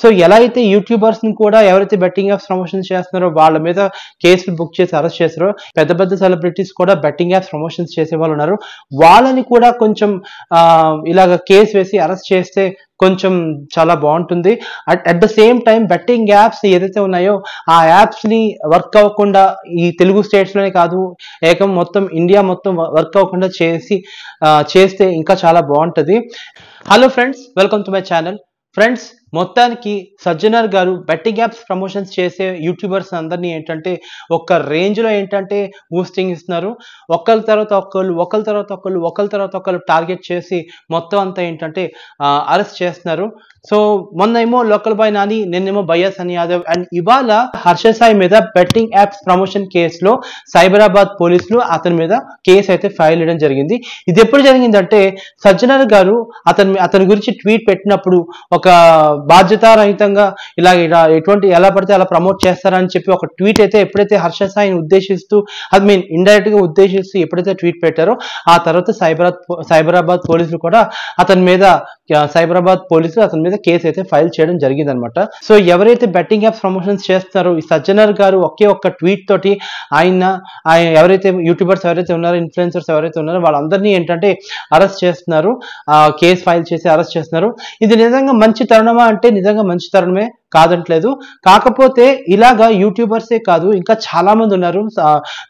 So ఎలా అయితే YouTubers ని కూడా ఎవరైతే బెట్టింగ్ యాప్స్ ప్రమోషన్స్ చేస్తున్నారో వాళ్ళ మీద కేసులు బుక్ చేసి అరెస్ట్ చేస్తారో, పెద్ద పెద్ద సెలబ్రిటీస్ కూడా బెట్టింగ్ యాప్స్ ప్రమోషన్స్ చేసే వాళ్ళు ఉన్నారు. వాళ్ళని కూడా కొంచెం ఇలాగ కేసు వేసి అరెస్ట్ చేస్తే కొంచెం చాలా బాగుంటుంది. At the same time betting apps ఏదైతే ఉన్నాయో ఆ యాప్స్ ని వర్క్ అవ్వకుండా ఈ తెలుగు స్టేట్స్ లోనే కాదు, ఏకం మొత్తం ఇండియా మొత్తం వర్క్ అవ్వకుండా చేస్తే ఇంకా చాలా బాగుంటుంది. Hello friends, welcome to my channel. Friends, మొత్తానికి సజ్జనర్ గారు బెట్టింగ్ యాప్స్ ప్రమోషన్స్ చేసే యూట్యూబర్స్ అందరినీ ఏంటంటే ఒక రేంజ్లో ఏంటంటే బూస్టింగ్ ఇస్తున్నారు. ఒకరి తర్వాత ఒకళ్ళు టార్గెట్ చేసి మొత్తం అంతా ఏంటంటే అరెస్ట్ చేస్తున్నారు. సో మొన్న ఏమో లోకల్ బాయ్ నాని, నిన్నేమో బయ్యా సని యాదవ్, అండ్ ఇవాళ హర్ష సాయి మీద బెట్టింగ్ యాప్స్ ప్రమోషన్ కేసులో సైబరాబాద్ పోలీసులు అతని మీద కేసు అయితే ఫైల్ చేయడం జరిగింది. ఇది ఎప్పుడు జరిగిందంటే సజ్జనర్ గారు అతని గురించి ట్వీట్ పెట్టినప్పుడు ఒక బాధ్యతారహితంగా ఇలా ఎటువంటి ఎలా పడితే అలా ప్రమోట్ చేస్తారని చెప్పి ఒక ట్వీట్ అయితే ఎప్పుడైతే హర్ష సాయిని ఉద్దేశిస్తూ ఇండైరెక్ట్ గా ఉద్దేశిస్తూ ఎప్పుడైతే ట్వీట్ పెట్టారో ఆ తర్వాత సైబరాబాద్ పోలీసులు కూడా అతని మీద కేసు అయితే ఫైల్ చేయడం జరిగింది అనమాట. సో ఎవరైతే బెట్టింగ్ యాప్స్ ప్రమోషన్స్ చేస్తున్నారో ఈ సజ్జనర్ గారు ఒకే ఒక్క ట్వీట్ తోటి ఆయన ఎవరైతే యూట్యూబర్స్ ఎవరైతే ఉన్నారో, ఇన్ఫ్లుయెన్సర్స్ ఎవరైతే ఉన్నారో వాళ్ళందరినీ ఏంటంటే అరెస్ట్ చేస్తున్నారు, కేసు ఫైల్ చేసి అరెస్ట్ చేస్తున్నారు. ఇది నిజంగా మంచి తరుణమా అంటే నిజంగా మంచి తరుణమే, కాదంటలేదు. కాకపోతే ఇలాగా యూట్యూబర్సే కాదు, ఇంకా చాలా మంది ఉన్నారు.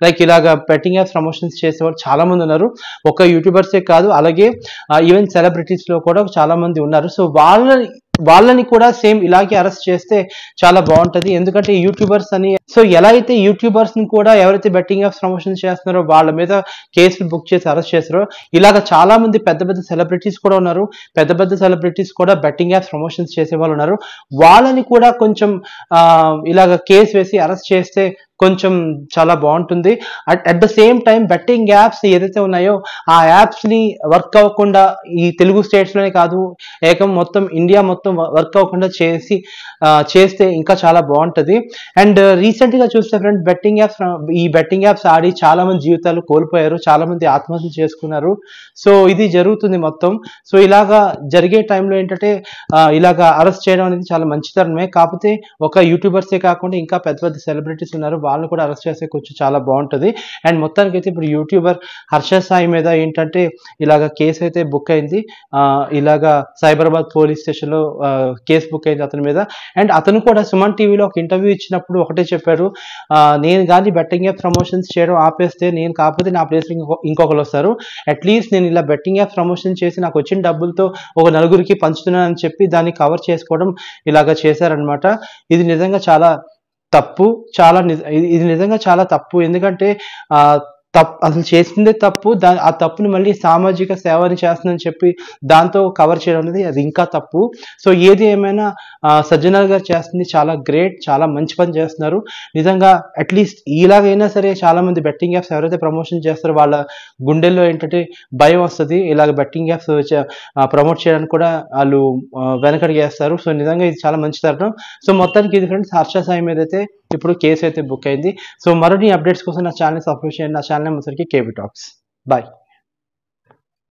లైక్ ఇలాగా బెట్టింగ్ యాప్స్ ప్రమోషన్స్ చేసేవాళ్ళు చాలా మంది ఉన్నారు. ఒక యూట్యూబర్సే కాదు, అలాగే ఈవెన్ సెలబ్రిటీస్ లో కూడా చాలా మంది ఉన్నారు. సో వాళ్ళని కూడా సేమ్ ఇలాగే అరెస్ట్ చేస్తే చాలా బాగుంటది. ఎందుకంటే యూట్యూబర్స్ అని, సో ఎలా అయితే యూట్యూబర్స్ ని కూడా ఎవరైతే బెట్టింగ్ యాప్స్ ప్రమోషన్స్ చేస్తున్నారో వాళ్ళ మీద కేసులు బుక్ చేసి అరెస్ట్ చేస్తారో, ఇలాగ చాలా మంది పెద్ద పెద్ద సెలబ్రిటీస్ కూడా ఉన్నారు. పెద్ద పెద్ద సెలబ్రిటీస్ కూడా బెట్టింగ్ యాప్స్ ప్రమోషన్స్ చేసే వాళ్ళు ఉన్నారు. వాళ్ళని కూడా కొంచెం ఇలాగ కేసు వేసి అరెస్ట్ చేస్తే కొంచెం చాలా బాగుంటుంది. At the same time betting apps ఏదైతే ఉన్నాయో ఆ యాప్స్ ని వర్క్ అవ్వకుండా ఈ తెలుగు స్టేట్స్ లోనే కాదు, ఏకం మొత్తం ఇండియా మొత్తం వర్క్ అవ్వకుండా చేస్తే ఇంకా చాలా బాగుంటుంది. అండ్ రీసెంట్ గా చూస్తే ఫ్రెండ్స్, బెట్టింగ్ యాప్స్ ఆడి చాలా మంది జీవితాలు కోల్పోయారు, చాలా మంది ఆత్మహత్య చేసుకున్నారు. సో ఇది జరుగుతుంది మొత్తం. సో ఇలాగా జరిగే టైంలో ఏంటంటే ఇలాగా అరెస్ట్ చేయడం అనేది చాలా మంచితనమే. కాకపోతే ఒక యూట్యూబర్సే కాకుండా ఇంకా పెద్ద పెద్ద సెలబ్రిటీస్ ఉన్నారు, వాళ్ళని కూడా అరెస్ట్ చేస్తే కొంచెం చాలా బాగుంటుంది. అండ్ మొత్తానికి అయితే ఇప్పుడు యూట్యూబర్ హర్ష సాయి మీద ఏంటంటే ఇలాగ కేసు అయితే బుక్ అయింది. ఇలాగా సైబరాబాద్ పోలీస్ స్టేషన్ లో కేసు బుక్ అయింది అతని మీద. అండ్ అతను కూడా సుమన్ టీవీలో ఒక ఇంటర్వ్యూ ఇచ్చినప్పుడు ఒకటే చెప్పాడు, నేను కానీ బెట్టింగ్ యాప్ ప్రమోషన్స్ చేయడం ఆపేస్తే, నేను కాకపోతే నా ప్లేస్ ఇంకొకరు వస్తారు, అట్లీస్ట్ నేను ఇలా బెట్టింగ్ యాప్ ప్రమోషన్ చేసి నాకు వచ్చిన డబ్బులతో ఒక నలుగురికి పంచుతున్నానని చెప్పి దాన్ని కవర్ చేసుకోవడం ఇలాగా చేశారనమాట. ఇది నిజంగా చాలా తప్పు, ఇది నిజంగా చాలా తప్పు. ఎందుకంటే అసలు చేసిందే తప్పు, ఆ తప్పుని మళ్ళీ సామాజిక సేవని చేస్తుందని చెప్పి దాంతో కవర్ చేయడం అనేది అది ఇంకా తప్పు. సో ఏది ఏమైనా సజ్జనర్ గారు చేస్తుంది చాలా గ్రేట్, చాలా మంచి పని చేస్తున్నారు నిజంగా. అట్లీస్ట్ ఇలాగైనా సరే చాలా మంది బెట్టింగ్ యాప్స్ ఎవరైతే ప్రమోషన్ చేస్తారో వాళ్ళ గుండెల్లో ఏంటంటే భయం వస్తుంది, ఇలాగ బెట్టింగ్ యాప్స్ ప్రమోట్ చేయడానికి కూడా వాళ్ళు వెనకడికి వేస్తారు. సో నిజంగా ఇది చాలా మంచి తరుణం. సో మొత్తానికి ఇది ఫ్రెండ్స్, హర్ష సాయి మీద అయితే ఇప్పుడు కేసు అయితే బుక్ అయింది. సో మరిన్ని అప్డేట్స్ కోసం నా ఛానల్ సబ్స్క్రైబ్ చేయండి. నా ఛానల్ వచ్చరికి కేబీ టాక్స్. బాయ్.